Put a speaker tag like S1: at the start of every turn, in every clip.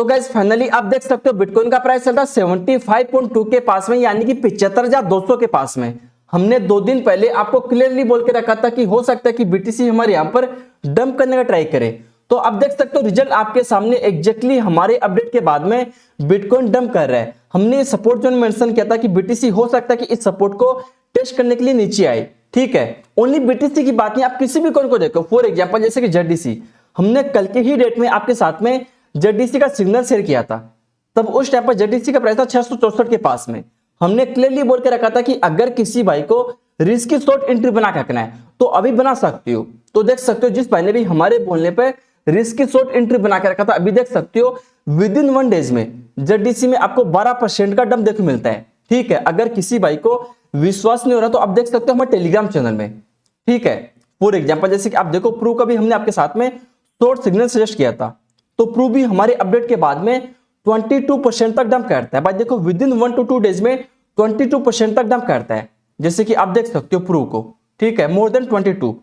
S1: तो guys finally आप देख सकते हो बिटकॉइन का प्राइस चल रहा है 75.2 के पास में, यानी कि 75,200 के पास में। हमने 2 दिन पहले आपको क्लियरली बोल के रखा था कि हो सकता है कि बीटीसी हमारे यहाँ पर डंप करने का ट्राई करे। तो आप देख सकते हो रिजल्ट आपके सामने एग्जैक्टली हमारे अपडेट के बाद में बिटकॉइन डंप कर रहा है। हमने सपोर्ट जोन मेंशन किया था कि बीटीसी हो सकता है कि इस सपोर्ट को टेस्ट करने के लिए नीचे आए, ठीक है। ओनली बीटीसी की बात नहीं, आप किसी भी कॉइन को देखो। फॉर एग्जांपल जैसे कि जेडीसी, हमने कल के ही डेट में आपके साथ में जेडीसी का सिग्नल शेयर किया था। तब उस टाइम पर जेडीसी का प्राइस था 664 के पास में। हमने क्लियरली बोल के रखा था कि अगर किसी भाई को रिस्की शॉर्ट एंट्री बना के रखना है तो अभी बना सकते हो। तो देख सकते हो जिस भाई ने भी हमारे बोलने पे रिस्की शॉर्ट एंट्री बना के रखा था, अभी देख सकते हो विद इन 1 डेज में जेडीसी में आपको 12% का डंप देखने मिलता है, ठीक है। अगर किसी भाई को विश्वास नहीं हो रहा तो आप देख सकते हो हमारे टेलीग्राम चैनल में, ठीक है। फॉर एग्जांपल जैसे कि आप देखो प्रू का भी हमने आपके साथ में शॉर्ट सिग्नल सजेस्ट किया था, तो प्रू भी हमारे अपडेट के बाद में 22% तक डंप करता है भाई। देखो विद इन 1 to 2 डेज में 22% तक डंप करता है, जैसे कि आप देख सकते हो प्रू को, ठीक है। मोर देन 22,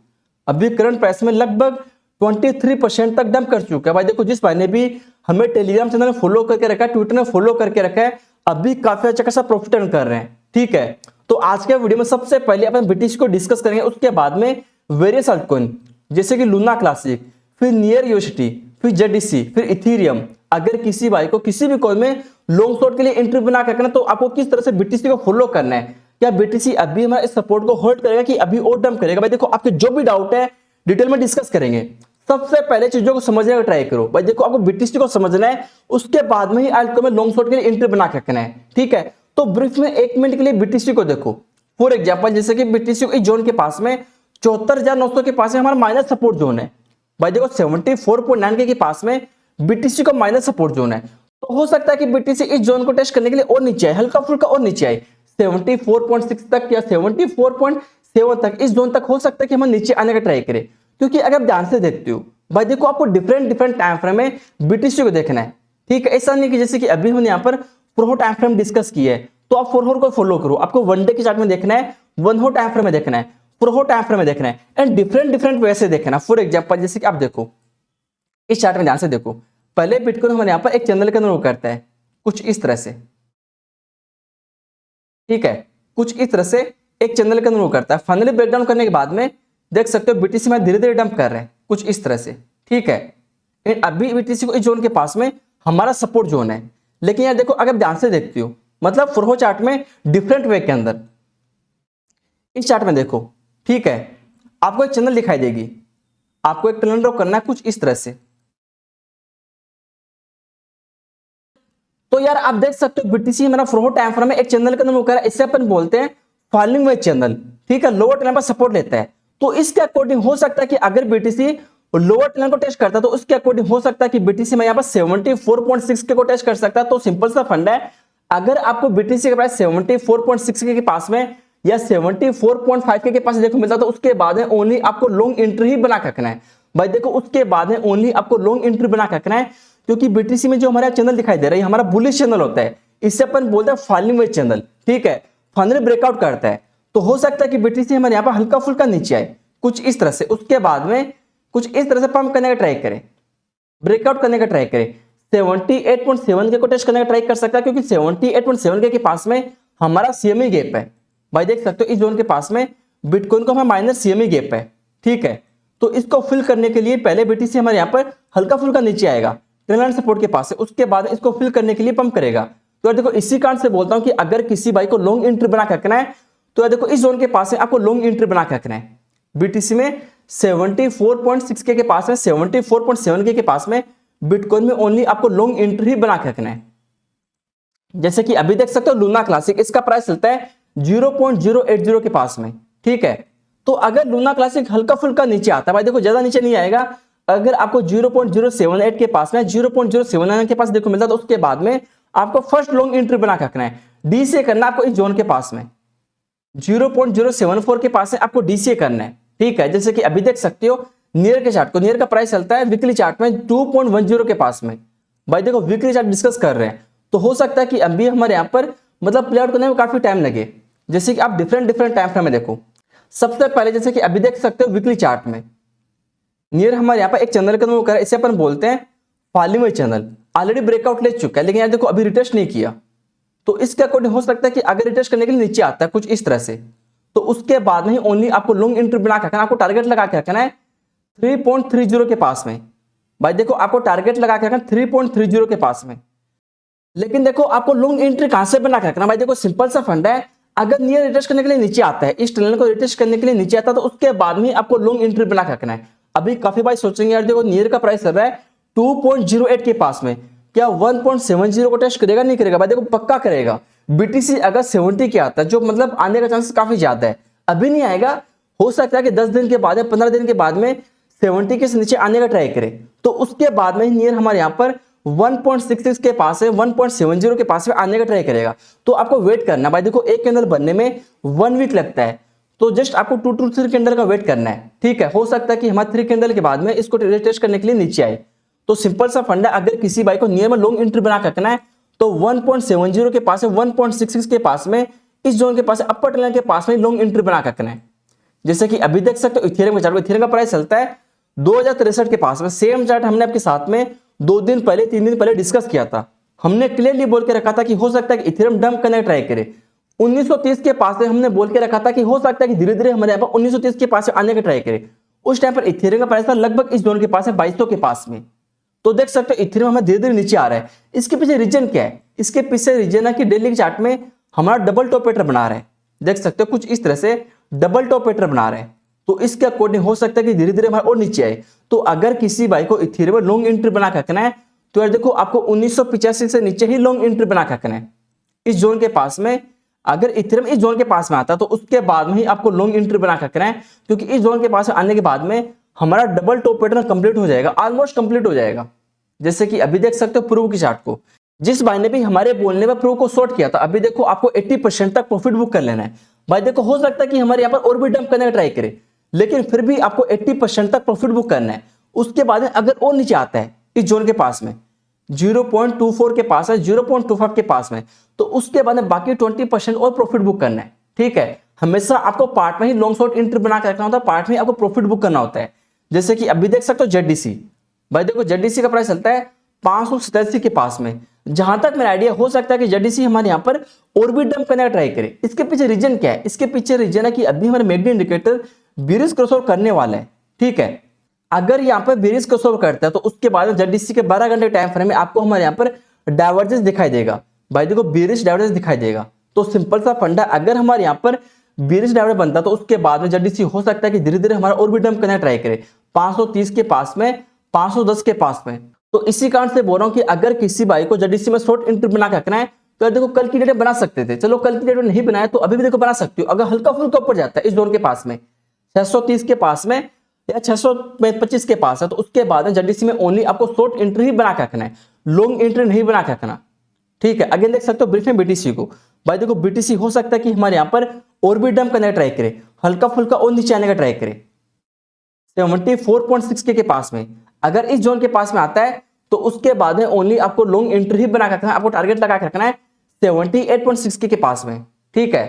S1: अभी करंट प्राइस में लगभग 23% तक डंप कर चुका है भाई। देखो जिस भाई ने भी हमें टेलीग्राम चैनल में फॉलो करके रखा है, ट्विटर में फॉलो करके रखा है, अभी काफी अच्छा खासा प्रॉफिट अर्न कर रहे हैं, ठीक है। तो आज के वीडियो में सबसे पहले अपन बीटीसी को डिस्कस करेंगे, उसके बाद में वेरियस अल्टकॉइन जैसे कि लूना क्लासिक, फिर नियर यूएसटी, फिर जेडीसी, फिर इथेरियम। अगर किसी भाई को किसी भी कॉइन में लॉन्ग शॉर्ट के लिए एंट्री बना के रखना तो आपको किस तरह से बीटीसी को फॉलो करना है। क्या बीटीसी अभी हमारा इस सपोर्ट को होल्ड करेगा कि अभी और डंप करेगा? भाई देखो आपके जो भी डाउट है डिटेल में डिस्कस करेंगे। सबसे पहले चीजों को समझने का ट्राई करो भाई। देखो आपको बीटीसी को समझना है, उसके बाद में ही अल्टकॉइन में लॉन्ग शॉर्ट के लिए एंट्री बना के रखना है, ठीक है। तो ब्रीफ में 1 मिनट के लिए बीटीसी को देखो। फॉर एग्जांपल जैसे कि बीटीसी को इस जोन के पास में 74,900 के पास में हमारा माइनस सपोर्ट जोन है भाई। देखो 74.9 के पास में बीटीसी का माइनस सपोर्ट जोन है। तो हो सकता है कि बीटीसी इस जोन को टेस्ट करने के लिए और नीचे आए, हल्का फुल्का और नीचे आए 74.6 तक या 74.7 तक, इस जोन तक हो सकता है कि हम नीचे आने का ट्राई करें। क्योंकि अगर आप ध्यान से देखते हो भाई, देखो आपको डिफरेंट टाइम फ्रेम में बीटीसी को देखना है, ठीक है। ऐसा नहीं कि जैसे कि अभी हमने यहाँ पर 4 टाइम फ्रेम डिस्कस किया है तो आप 4 को फॉलो करो। आपको 1 डे के चार्ट में देखना है, 1 टाइम फ्रेम में देखना है, 4 टाइम फ्रेम में देखना है, एंड डिफरेंट वे से देखना। फॉर एग्जांपल जैसे कि आप देखो इस चार्ट में ध्यान से देखो, पहले बिटकॉइन हमारे यहाँ पर एक चैनल के अंदर मूव करता है कुछ इस तरह से, ठीक है। कुछ इस तरह से एक चैनल के अंदर मूव करता है। फाइनली ब्रेकडाउन करने के बाद में देख सकते हो बीटीसी में धीरे धीरे डंप कर रहे हैं कुछ इस तरह से, ठीक है। एंड अभी बीटीसी को इस जोन के पास में हमारा सपोर्ट जोन है। लेकिन यार देखो अगर ध्यान से देखते हो, मतलब 4 चार्ट में डिफरेंट वे के अंदर, इस चार्ट में देखो, ठीक है, आपको एक चैनल दिखाई देगी, आपको एक टर्न ड्रॉ करना है कुछ इस तरह से। तो यार आप देख सकते हो बीटीसी हमारा 4 टाइम फ्रेम में एक चैनल के अंदर मूव कर रहा है, इसे अपन बोलते हैं फॉलिंग वेज चैनल, ठीक है। लोअर टर्न पर सपोर्ट लेता है, तो इसके अकॉर्डिंग हो सकता है कि अगर बीटीसी लोअर टर्न को टेस्ट करता है तो उसके अकॉर्डिंग हो सकता है कि बीटीसी में यहाँ पर 74.6 के को टेस्ट कर सकता है। तो सिंपल सा फंड है, अगर आपको बीटीसी का प्राइस 74.6 के पास में या 74.5 के पास देखो मिलता तो उसके बाद में ओनली आपको लॉन्ग एंट्री ही बना के रखना है भाई। देखो उसके बाद में ओनली आपको लॉन्ग एंट्री बना के रखना है, क्योंकि बीटीसी में जो हमारा चैनल दिखाई दे रहा है हमारा बुलिश चैनल होता है, इससे अपन बोलते हैं फॉलिंग वेज चैनल, ठीक है। फाइनली ब्रेकआउट करता है तो हो सकता है कि बीटीसी हमारे यहाँ पर हल्का फुल्का नीचे आए कुछ इस तरह से, उसके बाद में कुछ इस तरह से पंप करने का ट्राई करें, ब्रेकआउट करने का ट्राई करें। 78.7 के को टेस्ट करने का ट्राई कर सकता है, क्योंकि 78.7 के पास में हमारा सीएमई गैप है भाई। देख सकते हो इस जोन के पास में बिटकॉइन को हमारा माइनस सीएमई गैप है, ठीक है। तो इसको फिल करने के लिए पहले बीटीसी हमारे यहाँ पर हल्का फुल्का नीचे आएगा ट्रेंड सपोर्ट के पास से, उसके बाद इसको फिल करने के लिए पंप करेगा। तो यार देखो इसी कारण से बोलता हूं कि अगर किसी भाई को लॉन्ग एंट्री बना के रखना है तो यार देखो इस जोन के पास में आपको लॉन्ग एंट्री बना के रखना है। बीटीसी में 74.6 के पास में 74.7 के पास में बिटकॉइन में ओनली आपको लॉन्ग एंट्री ही बना के रखना है। जैसे कि अभी देख सकते हो लूना क्लासिक, इसका प्राइस चलता है 0.080 के पास में, ठीक है। तो अगर लूना क्लासिक हल्का फुल्का नीचे आता है भाई, देखो ज्यादा नीचे नहीं आएगा, अगर आपको 0.078 के पास में 0.079 के पास देखो मिलता तो उसके बाद में आपको फर्स्ट लॉन्ग एंट्री बना के रखना है। डीसीए करना आपको इस जोन के पास में 0.074 के पास में आपको डीसीए करना है, ठीक है। जैसे कि अभी देख सकते हो नियर के चार्ट को, नियर का प्राइस चलता है वीकली चार्ट में 2.10 के पास में भाई। देखो वीकली चार्ट डिस्कस कर रहे हैं तो हो सकता है कि अभी हमारे यहाँ पर मतलब प्ले आउट करने में काफी टाइम लगे। जैसे कि आप डिफरेंट टाइम फ्रेम में देखो, सबसे पहले जैसे कि अभी देख सकते हो वीकली चार्ट में नियर हमारे यहाँ पर एक चैनल का मूव कर रहा है, इसे अपन बोलते हैं falling veg channel, already breakout ले चुका है, लेकिन यार देखो अभी रिटेस्ट नहीं किया, तो इसके अकॉर्डिंग हो सकता है कि अगर रिटेस्ट करने के लिए नीचे आता है कुछ इस तरह से, तो उसके बाद में ही ओनली आपको लॉन्ग एंट्री बना के रखना, आपको टारगेट लगा के रखना है 3.30 के पास में। भाई देखो आपको टारगेट लगा के रखना 3.30 के पास में। लेकिन देखो आपको लॉन्ग एंट्री कहां से बना के रखना, भाई देखो सिंपल सा फंड है, अगर नियर रिटेस्ट करने के लिए नीचे आता है, इस टनल को रिटेस्ट करने के लिए नीचे आता है, तो उसके बाद में आपको लॉन्ग एंट्री बना के रखना है। अभी काफी भाई सोचेंगे यार देखो नियर का प्राइस चल रहा है 2.08 के पास में, क्या 1.70 को टेस्ट करेगा? नहीं करेगा भाई देखो, पक्का करेगा। बीटीसी अगर 70 के आता है, जो मतलब आने का चांसेस काफी ज्यादा है, अभी नहीं आएगा, हो सकता है कि 10 दिन के बाद या 15 दिन के बाद में 70 के नीचे आने का ट्राई करे, तो उसके बाद में नियर हमारे यहाँ पर 1.66 के पास है, 1.70 के पास में आने का ट्राई करेगा। तो आपको वेट करना भाई देखो, एक कैंडल बनने में 1 वीक लगता है, तो जस्ट आपको 2 to 3 कैंडल का वेट करना है, ठीक है। हो सकता है कि हमारे 3 कैंडल के बाद में इसको टेस्ट करने के लिए नीचे आए। तो सिंपल सा फंड है, अगर किसी बाई को नियर में लॉन्ग एंट्री बना रखना है तो 1.70 के पास है, 1.66 के पास में, इस जोन के पास अपर टनल के पास में लॉन्ग एंट्री बना रखना है। जैसे कि अभी देख सकते हो इथेरियम का चार्ट, इथेरियम का प्राइस चलता है 2063 के पास में। सेम चार्ट हमने आपके साथ में 2 दिन पहले 3 दिन पहले डिस्कस किया था। हमने क्लियरली बोल के रखा था कि हो सकता है कि इथेरियम डंप करने ट्राई करे 1930 के पास में। हमने बोल के रखा था कि हो सकता है कि धीरे धीरे हमारे यहाँ पर 1930 के पास आने का ट्राई करे। उस टाइम पर इथेरियम का प्राइस था लगभग इस जोन के पास है 2200 के पास में। तो देख सकते हो इथेरियम हमें धीरे धीरे नीचे आ रहा है। इसके पीछे रीजन क्या है? इसके पीछे रीजन है कि डेली के चार्ट में हमारा डबल टॉप पैटर्न बना रहा है, देख सकते हो कुछ इस तरह से डबल टॉप पैटर्न बना रहे हैं। तो इसके अकॉर्डिंग हो सकता है कि धीरे धीरे हमारा और नीचे आए। तो अगर किसी भाई को इथेरियम में लॉन्ग एंट्री बना के रखना है तो यार देखो आपको 1985 से नीचे ही लॉन्ग एंट्री बना के रखना है इस जोन के पास में। अगर इथेरियम इस जोन के पास में आता तो उसके बाद में ही आपको लॉन्ग एंट्री बना के रखना है, क्योंकि इस जोन के पास आने के बाद में हमारा डबल टॉप पैटर्न कंप्लीट हो जाएगा, ऑलमोस्ट कंप्लीट हो जाएगा। जैसे कि अभी देख सकते हो प्रूव की चार्ट को, जिस भाई ने भी हमारे बोलने में प्रूव को शॉर्ट किया था, अभी देखो आपको 80% तक प्रॉफिट बुक कर लेना है। भाई देखो हो सकता है कि हमारे यहाँ पर और भी डंप करने का ट्राई करे, लेकिन फिर भी आपको 80% तक प्रॉफिट बुक करना है। उसके बाद अगर और नीचे आता है इस जोन के पास में 0.24 के पास है, 0.25 के पास में, तो उसके बाद बाकी 20% और प्रॉफिट बुक करना है, ठीक है। हमेशा आपको पार्ट में ही लॉन्ग शॉर्ट एंट्री बना के रखना होता है, पार्ट में आपको प्रॉफिट बुक करना होता है। जैसे कि अभी देख सकते हो जेडीसी, भाई देखो जेडीसी का प्राइस चलता है 587 के पास में। जहां तक मेरा आइडिया, हो सकता है कि जेडीसी हमारे यहाँ पर और भी डंप करने का ट्राई करे। इसके पीछे रीजन क्या है? इसके पीछे रीजन है कि अभी हमारे मैकडी इंडिकेटर बेरिश क्रॉसओवर करने वाला है, ठीक है। अगर यहाँ पर बेरिश क्रॉसओवर करता है तो उसके बाद जेडीसी के 12 घंटे टाइम फ्रेम में आपको हमारे यहाँ पर डाइवर्जेंस दिखाई देगा। भाई देखो बेरिश डाइवर्जेंस दिखाई देगा। तो सिंपल सा फंडा, अगर हमारे यहाँ पर बेरिश डाइवर्जेंस बनता तो उसके बाद में जेडीसी हो सकता है कि धीरे धीरे हमारा और भी डंप करने का ट्राई करे 530 के पास में, 510 के पास में। तो इसी कारण से बोल रहा हूं कि अगर किसी भाई को जेडीसी में शॉर्ट एंट्री बना के रखना है तो देखो कल की डेट बना सकते थे, चलो कल की डेट नहीं बनाया तो अभी भी देखो बना सकते हो। अगर हल्का फुल्का ऊपर जाता है इस जोन के पास में 630 के पास में या 625 के पास है, तो उसके बाद में जेडीसी में ओनली आपको शॉर्ट एंट्री ही बना के रखना है, लॉन्ग एंट्री नहीं बना के रखना, ठीक है। अगेन देख सकते हो ब्रीफ में बीटीसी को, भाई देखो बीटीसी हो सकता है कि हमारे यहाँ पर और भी डंप करने का ट्राई करे, हल्का फुल्का और नीचे आने का ट्राई करे 74.6 के पास में। अगर इस जोन के पास में आता है तो उसके बाद में ओनली आपको लॉन्ग एंट्री ही बना के रखना है, आपको टारगेट लगा के रखना है 78.6 के पास में, ठीक है।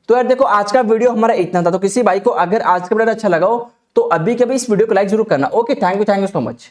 S1: तो यार देखो आज का वीडियो हमारा इतना था। तो किसी भाई को अगर आज का वीडियो अच्छा लगा हो तो अभी के भी इस वीडियो को लाइक जरूर करना। Okay, thank you so much.